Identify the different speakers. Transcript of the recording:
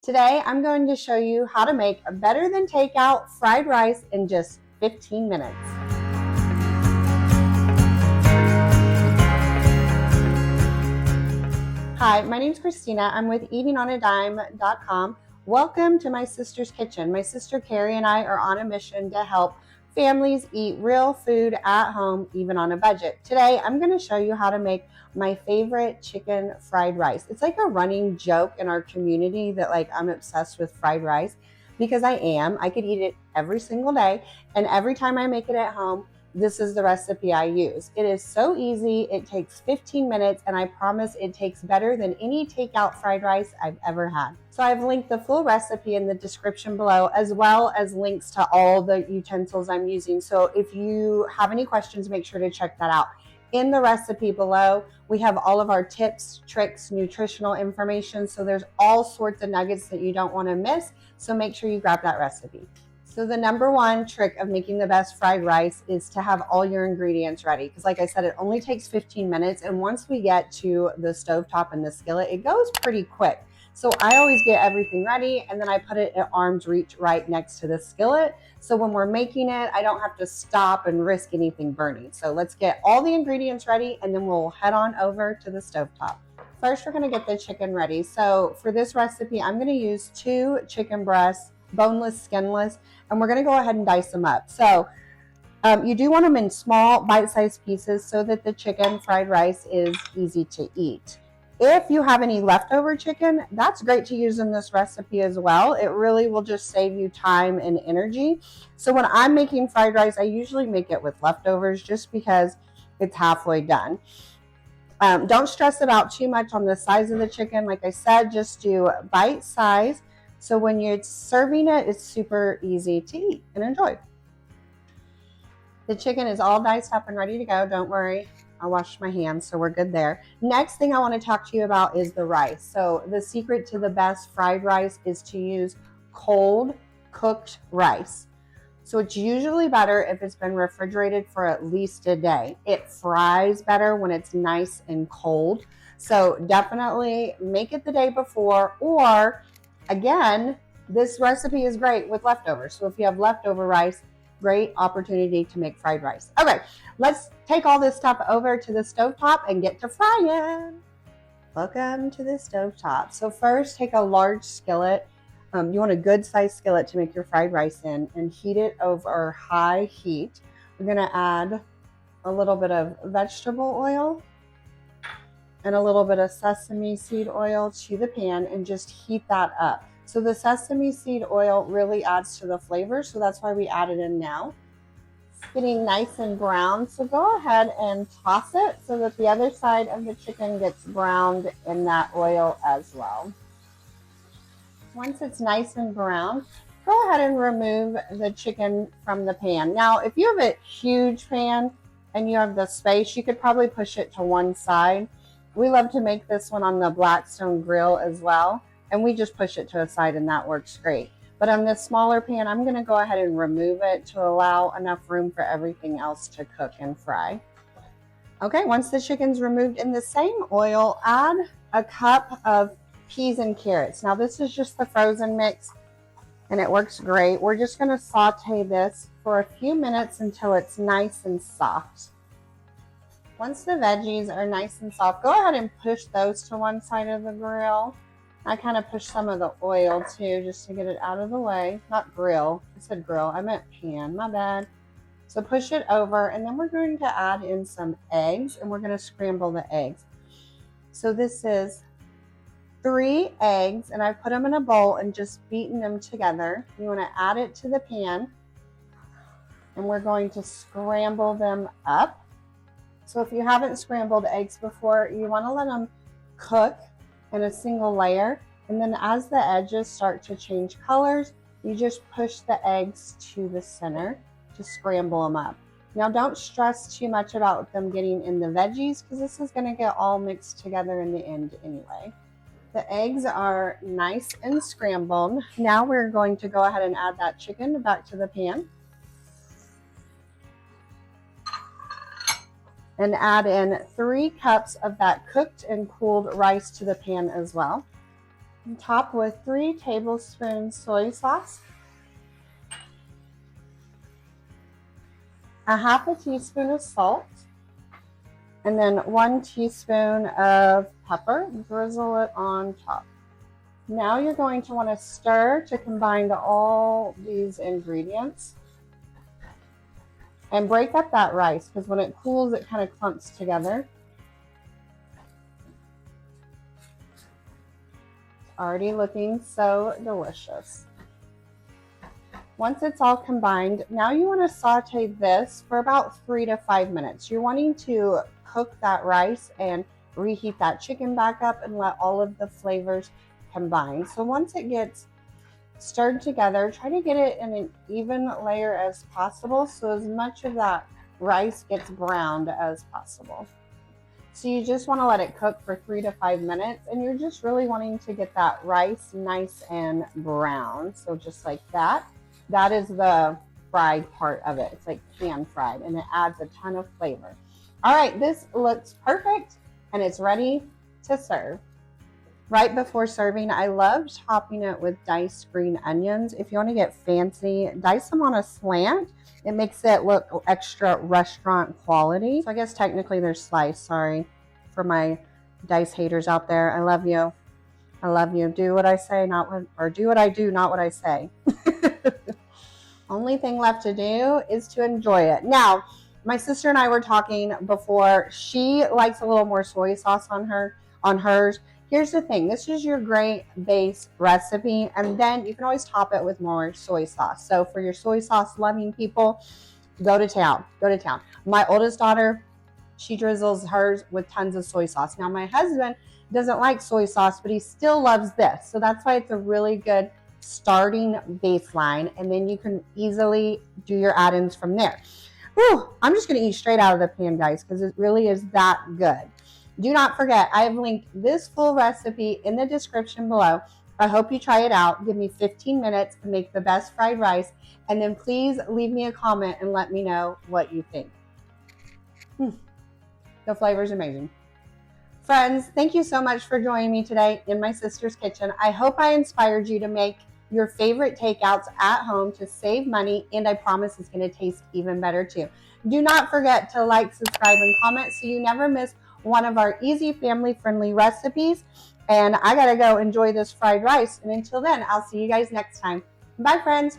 Speaker 1: Today, I'm going to show you how to make a better than takeout fried rice in just 15 minutes. Hi, my name is Christina. I'm with eatingonadime.com. Welcome to my sister's kitchen. My sister Carrie and I are on a mission to help families eat real food at home, even on a budget. Today, I'm going to show you how to make my favorite chicken fried rice. It's like a running joke in our community that I'm obsessed with fried rice because I am. I could eat it every single day, and every time I make it at home, this is the recipe I use. It is so easy. It takes 15 minutes, and I promise it tastes better than any takeout fried rice I've ever had. So I've linked the full recipe in the description below, as well as links to all the utensils I'm using. So if you have any questions, make sure to check that out. In the recipe below, we have all of our tips, tricks, nutritional information. So there's all sorts of nuggets that you don't want to miss. So make sure you grab that recipe. So the number one trick of making the best fried rice is to have all your ingredients ready. Because like I said, it only takes 15 minutes. And once we get to the stovetop and the skillet, it goes pretty quick. So I always get everything ready, and then I put it at arm's reach right next to the skillet. So when we're making it, I don't have to stop and risk anything burning. So let's get all the ingredients ready, and then we'll head on over to the stovetop. First, we're going to get the chicken ready. So for this recipe, I'm going to use 2 chicken breasts, boneless, skinless, and we're going to go ahead and dice them up. So you do want them in small bite-sized pieces so that the chicken fried rice is easy to eat. If you have any leftover chicken, that's great to use in this recipe as well. It really will just save you time and energy. So when I'm making fried rice, I usually make it with leftovers just because it's halfway done. Don't stress it out too much on the size of the chicken. Like I said, just do bite size. So when you're serving it, it's super easy to eat and enjoy. The chicken is all diced up and ready to go. Don't worry, I washed my hands, so we're good there. Next thing I want to talk to you about is the rice. So the secret to the best fried rice is to use cold cooked rice. So it's usually better if it's been refrigerated for at least a day. It fries better when it's nice and cold. So definitely make it the day before, or again, this recipe is great with leftovers. So if you have leftover rice, great opportunity to make fried rice. Okay, let's take all this stuff over to the stovetop and get to frying. Welcome to the stovetop. So first, take a large skillet. You want a good sized skillet to make your fried rice in, and heat it over high heat. We're gonna add a little bit of vegetable oil and a little bit of sesame seed oil to the pan and just heat that up. So the sesame seed oil really adds to the flavor, so that's why we add it in now. It's getting nice and brown, so go ahead and toss it so that the other side of the chicken gets browned in that oil as well. Once it's nice and brown, go ahead and remove the chicken from the pan. Now, if you have a huge pan and you have the space, you could probably push it to one side. We love to make this one on the Blackstone grill as well, and we just push it to a side and that works great. But on this smaller pan, I'm going to go ahead and remove it to allow enough room for everything else to cook and fry. Okay, once the chicken's removed in the same oil, add a cup of peas and carrots. Now this is just the frozen mix and it works great. We're just going to saute this for a few minutes until it's nice and soft. Once the veggies are nice and soft, go ahead and push those to one side of the grill. I kind of push some of the oil too, just to get it out of the way. Not grill, I said grill, I meant pan, my bad. So push it over, and then we're going to add in some eggs, and we're going to scramble the eggs. So this is 3 eggs, and I've put them in a bowl and just beaten them together. You want to add it to the pan, and we're going to scramble them up. So if you haven't scrambled eggs before, you want to let them cook in a single layer, and then as the edges start to change colors, you just push the eggs to the center to scramble them up. Now don't stress too much about them getting in the veggies, because this is going to get all mixed together in the end anyway. The eggs are nice and scrambled. Now we're going to go ahead and add that chicken back to the pan. And add in 3 cups of that cooked and cooled rice to the pan as well. And top with 3 tablespoons soy sauce, a half a teaspoon of salt, and then 1 teaspoon of pepper. Drizzle it on top. Now you're going to want to stir to combine all these ingredients. And break up that rice, because when it cools, it kind of clumps together. It's already looking so delicious. Once it's all combined, now you want to saute this for about 3 to 5 minutes. You're wanting to cook that rice and reheat that chicken back up and let all of the flavors combine. So once it gets stirred together, try to get it in an even layer as possible, so as much of that rice gets browned as possible. So you just want to let it cook for 3 to 5 minutes, and you're just really wanting to get that rice nice and brown. So just like that. That is the fried part of it. It's like pan fried, and it adds a ton of flavor. All right, this looks perfect, and it's ready to serve. Right before serving, I love topping it with diced green onions. If you want to get fancy, dice them on a slant. It makes it look extra restaurant quality. So I guess technically they're sliced. Sorry for my dice haters out there. I love you. I love you. Do what I say, not what, or do what I do, not what I say. Only thing left to do is to enjoy it. Now, my sister and I were talking before. She likes a little more soy sauce on hers. Here's the thing, this is your great base recipe, and then you can always top it with more soy sauce. So for your soy sauce loving people, go to town. My oldest daughter, she drizzles hers with tons of soy sauce. Now my husband doesn't like soy sauce, but he still loves this. So that's why it's a really good starting baseline, and then you can easily do your add-ins from there. Whew, I'm just gonna eat straight out of the pan, guys, because it really is that good. Do not forget, I have linked this full recipe in the description below. I hope you try it out. Give me 15 minutes to make the best fried rice, and then please leave me a comment and let me know what you think. The flavor is amazing. Friends, thank you so much for joining me today in my sister's kitchen. I hope I inspired you to make your favorite takeouts at home to save money, and I promise it's going to taste even better too. Do not forget to like, subscribe, and comment so you never miss one of our easy family-friendly recipes. And I gotta go enjoy this fried rice. And until then, I'll see you guys next time. Bye, friends.